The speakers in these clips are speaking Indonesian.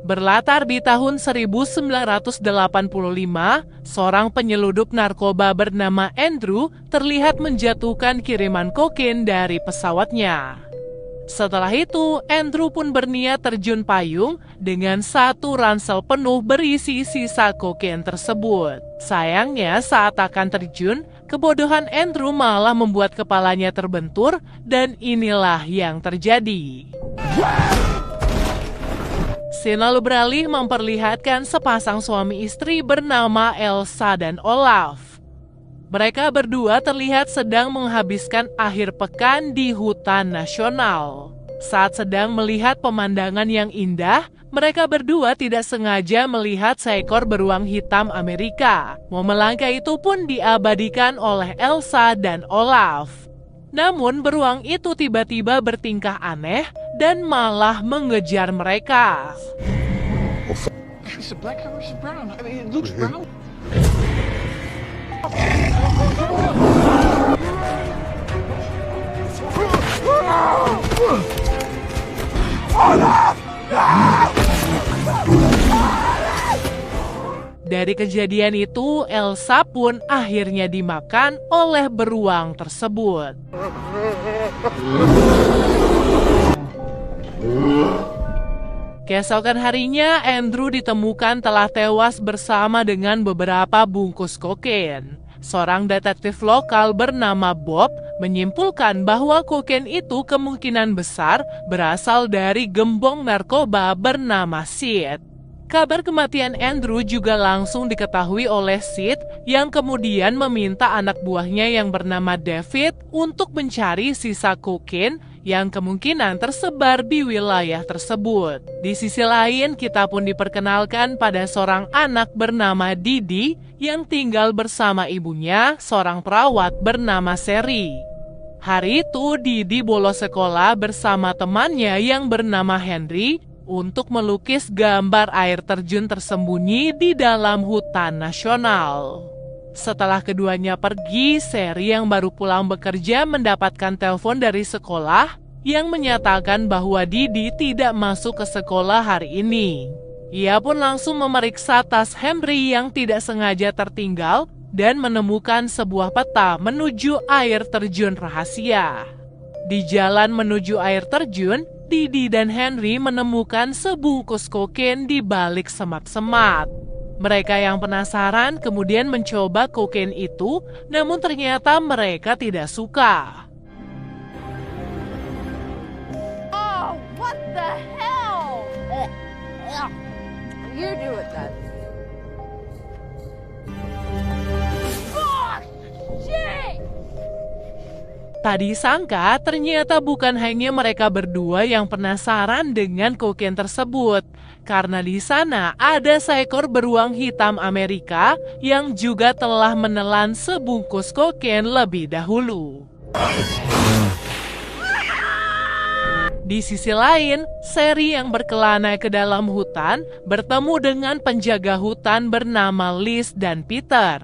Berlatar di tahun 1985, seorang penyeludup narkoba bernama Andrew terlihat menjatuhkan kiriman kokain dari pesawatnya. Setelah itu, Andrew pun berniat terjun payung dengan satu ransel penuh berisi sisa kokain tersebut. Sayangnya, saat akan terjun, kebodohan Andrew malah membuat kepalanya terbentur, dan inilah yang terjadi. Scene lalu beralih memperlihatkan sepasang suami istri bernama Elsa dan Olaf. Mereka berdua terlihat sedang menghabiskan akhir pekan di hutan nasional. Saat sedang melihat pemandangan yang indah, mereka berdua tidak sengaja melihat seekor beruang hitam Amerika. Momen langka itu pun diabadikan oleh Elsa dan Olaf. Namun beruang itu tiba-tiba bertingkah aneh dan malah mengejar mereka. Is it black or is it brown? I mean, it looks brown. Dari kejadian itu, Elsa pun akhirnya dimakan oleh beruang tersebut. Keesokan harinya, Andrew ditemukan telah tewas bersama dengan beberapa bungkus kokain. Seorang detektif lokal bernama Bob menyimpulkan bahwa kokain itu kemungkinan besar berasal dari gembong narkoba bernama Sid. Kabar kematian Andrew juga langsung diketahui oleh Sid yang kemudian meminta anak buahnya yang bernama David untuk mencari sisa kokain yang kemungkinan tersebar di wilayah tersebut. Di sisi lain, kita pun diperkenalkan pada seorang anak bernama Didi yang tinggal bersama ibunya, seorang perawat bernama Sherry. Hari itu, Didi bolos sekolah bersama temannya yang bernama Henry untuk melukis gambar air terjun tersembunyi di dalam hutan nasional. Setelah keduanya pergi, Sherry yang baru pulang bekerja mendapatkan telepon dari sekolah yang menyatakan bahwa Didi tidak masuk ke sekolah hari ini. Ia pun langsung memeriksa tas Henry yang tidak sengaja tertinggal dan menemukan sebuah peta menuju air terjun rahasia. Di jalan menuju air terjun, Didi dan Henry menemukan sebungkus kokain di balik semak-semak. Mereka yang penasaran kemudian mencoba kokain itu, namun ternyata mereka tidak suka. Oh, what the hell? You do it then. Fuck! Shit! Tak disangka, ternyata bukan hanya mereka berdua yang penasaran dengan kokain tersebut. Karena di sana ada seekor beruang hitam Amerika yang juga telah menelan sebungkus kokain lebih dahulu. Di sisi lain, Sherry yang berkelana ke dalam hutan bertemu dengan penjaga hutan bernama Liz dan Peter.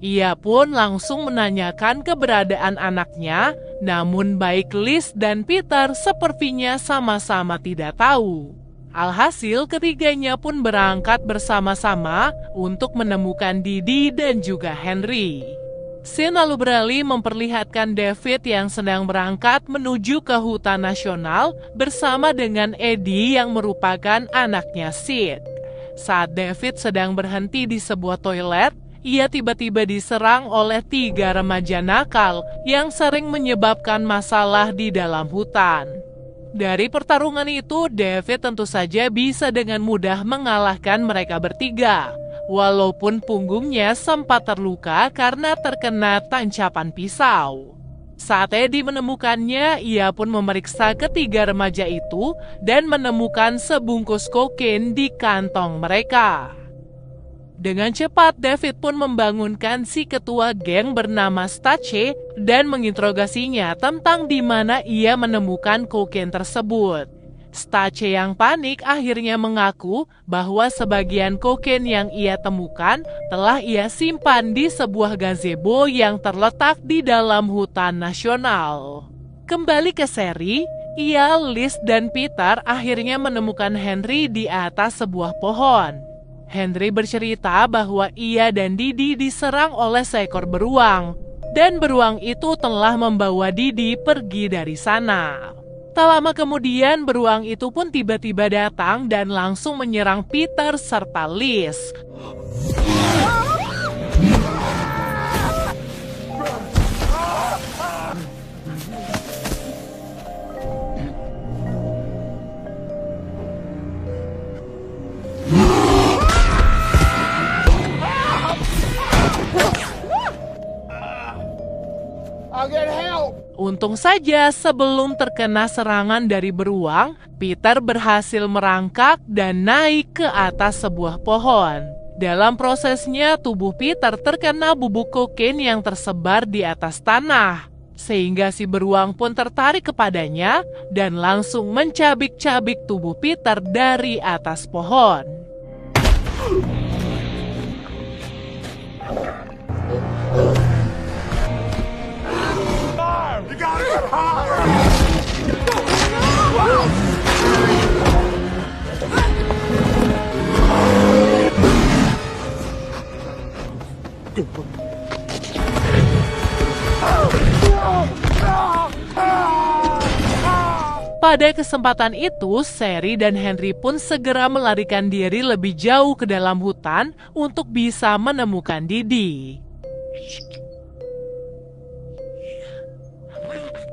Ia pun langsung menanyakan keberadaan anaknya, namun baik Liz dan Peter sepertinya sama-sama tidak tahu. Alhasil ketiganya pun berangkat bersama-sama untuk menemukan Didi dan juga Henry. Scene lalu beralih memperlihatkan David yang sedang berangkat menuju ke hutan nasional bersama dengan Eddie yang merupakan anaknya Sid. Saat David sedang berhenti di sebuah toilet, ia tiba-tiba diserang oleh 3 remaja nakal yang sering menyebabkan masalah di dalam hutan. Dari pertarungan itu, David tentu saja bisa dengan mudah mengalahkan mereka bertiga, walaupun punggungnya sempat terluka karena terkena tancapan pisau. Saat Eddie menemukannya, ia pun memeriksa ketiga remaja itu dan menemukan sebungkus kokain di kantong mereka. Dengan cepat, David pun membangunkan si ketua geng bernama Stace dan menginterogasinya tentang di mana ia menemukan kokain tersebut. Stace yang panik akhirnya mengaku bahwa sebagian kokain yang ia temukan telah ia simpan di sebuah gazebo yang terletak di dalam hutan nasional. Kembali ke Sherry, Ia, Liz, dan Peter akhirnya menemukan Henry di atas sebuah pohon. Henry bercerita bahwa ia dan Didi diserang oleh seekor beruang, dan beruang itu telah membawa Didi pergi dari sana. Tak lama kemudian, beruang itu pun tiba-tiba datang dan langsung menyerang Peter serta Liz. I'll get help. Untung saja sebelum terkena serangan dari beruang, Peter berhasil merangkak dan naik ke atas sebuah pohon. Dalam prosesnya, tubuh Peter terkena bubuk kokain yang tersebar di atas tanah, sehingga si beruang pun tertarik kepadanya dan langsung mencabik-cabik tubuh Peter dari atas pohon. You gotta get higher. Pada kesempatan itu, Sherry dan Henry pun segera melarikan diri lebih jauh ke dalam hutan untuk bisa menemukan Didi.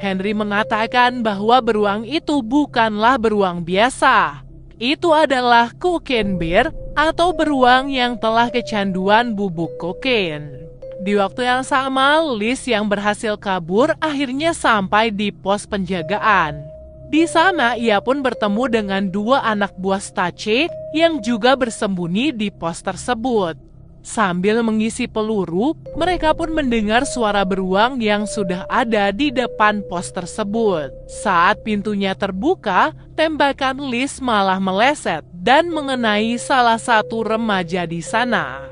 Henry mengatakan bahwa beruang itu bukanlah beruang biasa. Itu adalah cocaine bear atau beruang yang telah kecanduan bubuk kokain. Di waktu yang sama, Liz yang berhasil kabur akhirnya sampai di pos penjagaan. Di sana, ia pun bertemu dengan dua anak buah Stace yang juga bersembunyi di pos tersebut. Sambil mengisi peluru, mereka pun mendengar suara beruang yang sudah ada di depan pos tersebut. Saat pintunya terbuka, tembakan Liz malah meleset dan mengenai salah satu remaja di sana.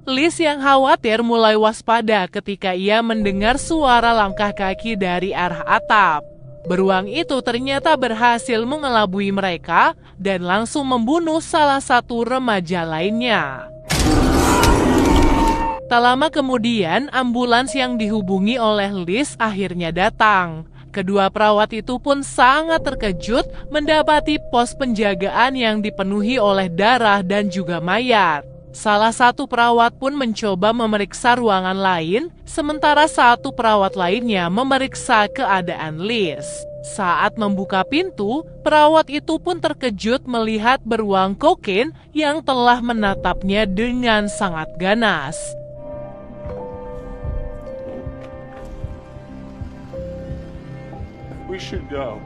Liz yang khawatir mulai waspada ketika ia mendengar suara langkah kaki dari arah atap. Beruang itu ternyata berhasil mengelabui mereka dan langsung membunuh salah satu remaja lainnya. Tak lama kemudian, ambulans yang dihubungi oleh Liz akhirnya datang. Kedua perawat itu pun sangat terkejut mendapati pos penjagaan yang dipenuhi oleh darah dan juga mayat. Salah satu perawat pun mencoba memeriksa ruangan lain, sementara satu perawat lainnya memeriksa keadaan Liz. Saat membuka pintu, perawat itu pun terkejut melihat beruang kokain yang telah menatapnya dengan sangat ganas. We should go.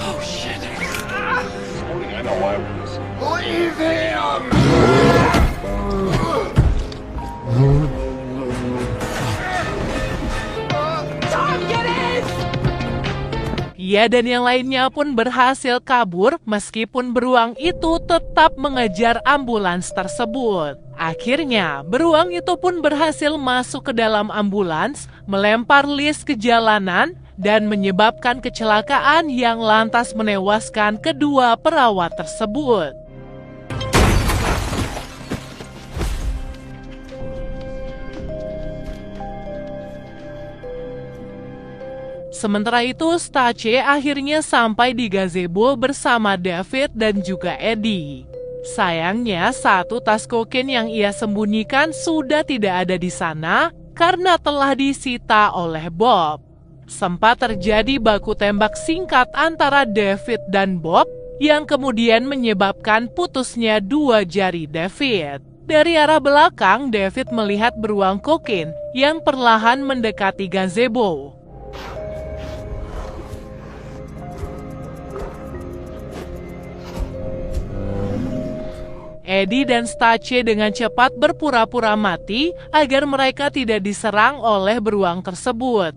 Oh shit. I know why we was. Leave him! Ia dan yang lainnya pun berhasil kabur meskipun beruang itu tetap mengejar ambulans tersebut. Akhirnya, beruang itu pun berhasil masuk ke dalam ambulans, melempar Liz ke jalanan, dan menyebabkan kecelakaan yang lantas menewaskan kedua perawat tersebut. Sementara itu, Stace akhirnya sampai di gazebo bersama David dan juga Eddie. Sayangnya, satu tas kokain yang ia sembunyikan sudah tidak ada di sana karena telah disita oleh Bob. Sempat terjadi baku tembak singkat antara David dan Bob yang kemudian menyebabkan putusnya dua jari David. Dari arah belakang, David melihat beruang kokain yang perlahan mendekati gazebo. Eddie dan Stace dengan cepat berpura-pura mati agar mereka tidak diserang oleh beruang tersebut.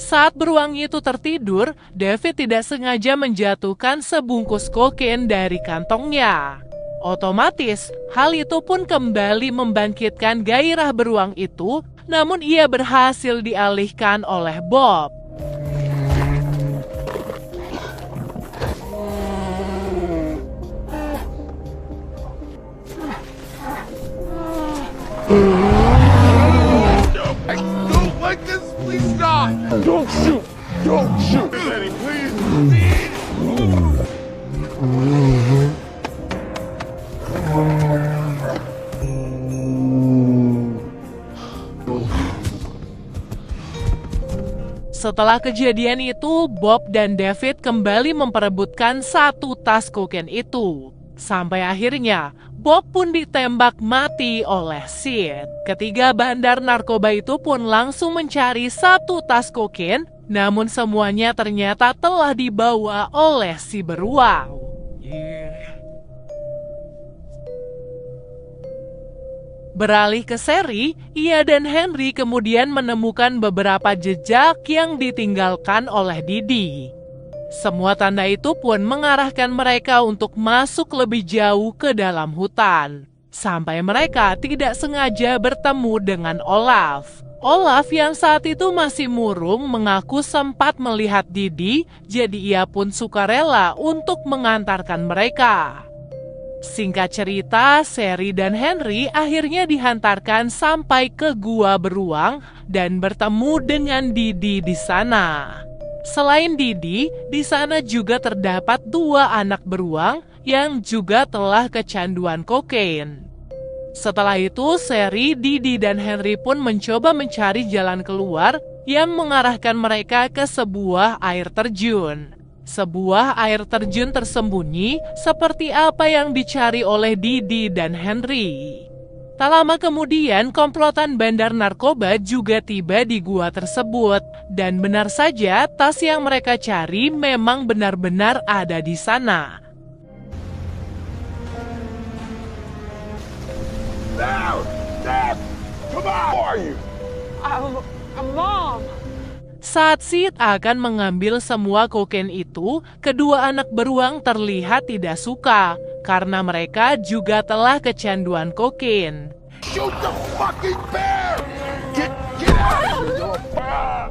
Saat beruang itu tertidur, David tidak sengaja menjatuhkan sebungkus kokain dari kantongnya. Otomatis, hal itu pun kembali membangkitkan gairah beruang itu, namun ia berhasil dialihkan oleh Bob. I don't like this. Please stop. Don't shoot. Don't shoot. Eddie, please. Setelah kejadian itu, Bob dan David kembali memperebutkan satu tas kokain itu. Sampai akhirnya, Bob pun ditembak mati oleh Sid. Ketiga bandar narkoba itu pun langsung mencari satu tas kokain, namun semuanya ternyata telah dibawa oleh si beruang. Beralih ke Sherry, ia dan Henry kemudian menemukan beberapa jejak yang ditinggalkan oleh Didi. Semua tanda itu pun mengarahkan mereka untuk masuk lebih jauh ke dalam hutan. Sampai mereka tidak sengaja bertemu dengan Olaf. Olaf yang saat itu masih murung mengaku sempat melihat Didi, jadi ia pun sukarela untuk mengantarkan mereka. Singkat cerita, Sherry dan Henry akhirnya dihantarkan sampai ke gua beruang dan bertemu dengan Didi di sana. Selain Didi, di sana juga terdapat 2 anak beruang yang juga telah kecanduan kokain. Setelah itu, Sherry, Didi, dan Henry pun mencoba mencari jalan keluar yang mengarahkan mereka ke sebuah air terjun. Sebuah air terjun tersembunyi seperti apa yang dicari oleh Didi dan Henry. Tak lama kemudian, komplotan bandar narkoba juga tiba di gua tersebut. Dan benar saja, tas yang mereka cari memang benar-benar ada di sana. Now, stop. Come on. Who are you? I'm Mom. Saat Sid akan mengambil semua kokain itu, kedua anak beruang terlihat tidak suka karena mereka juga telah kecanduan kokain. Shoot the fucking bear! Get out of here!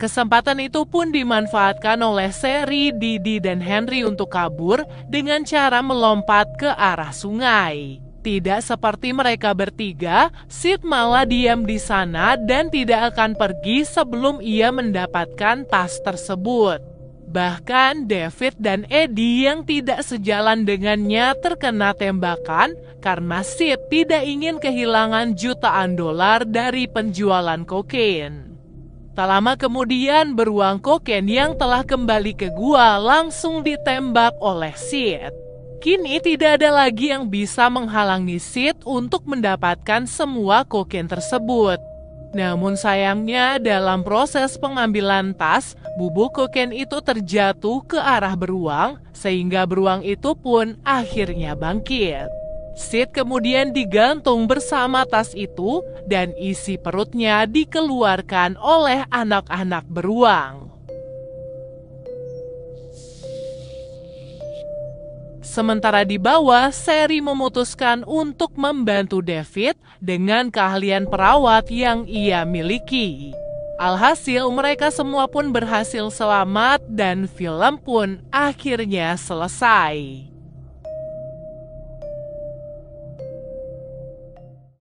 Kesempatan itu pun dimanfaatkan oleh Sherry, Didi, dan Henry untuk kabur dengan cara melompat ke arah sungai. Tidak seperti mereka bertiga, Sid malah diam di sana dan tidak akan pergi sebelum ia mendapatkan tas tersebut. Bahkan David dan Eddie yang tidak sejalan dengannya terkena tembakan karena Sid tidak ingin kehilangan jutaan dolar dari penjualan kokain. Tak lama kemudian, beruang kokain yang telah kembali ke gua langsung ditembak oleh Sid. Kini tidak ada lagi yang bisa menghalangi Sid untuk mendapatkan semua kokain tersebut. Namun sayangnya dalam proses pengambilan tas, bubuk kokain itu terjatuh ke arah beruang, sehingga beruang itu pun akhirnya bangkit. Sid kemudian digantung bersama tas itu dan isi perutnya dikeluarkan oleh anak-anak beruang. Sementara di bawah, Sherry memutuskan untuk membantu David dengan keahlian perawat yang ia miliki. Alhasil mereka semua pun berhasil selamat dan film pun akhirnya selesai.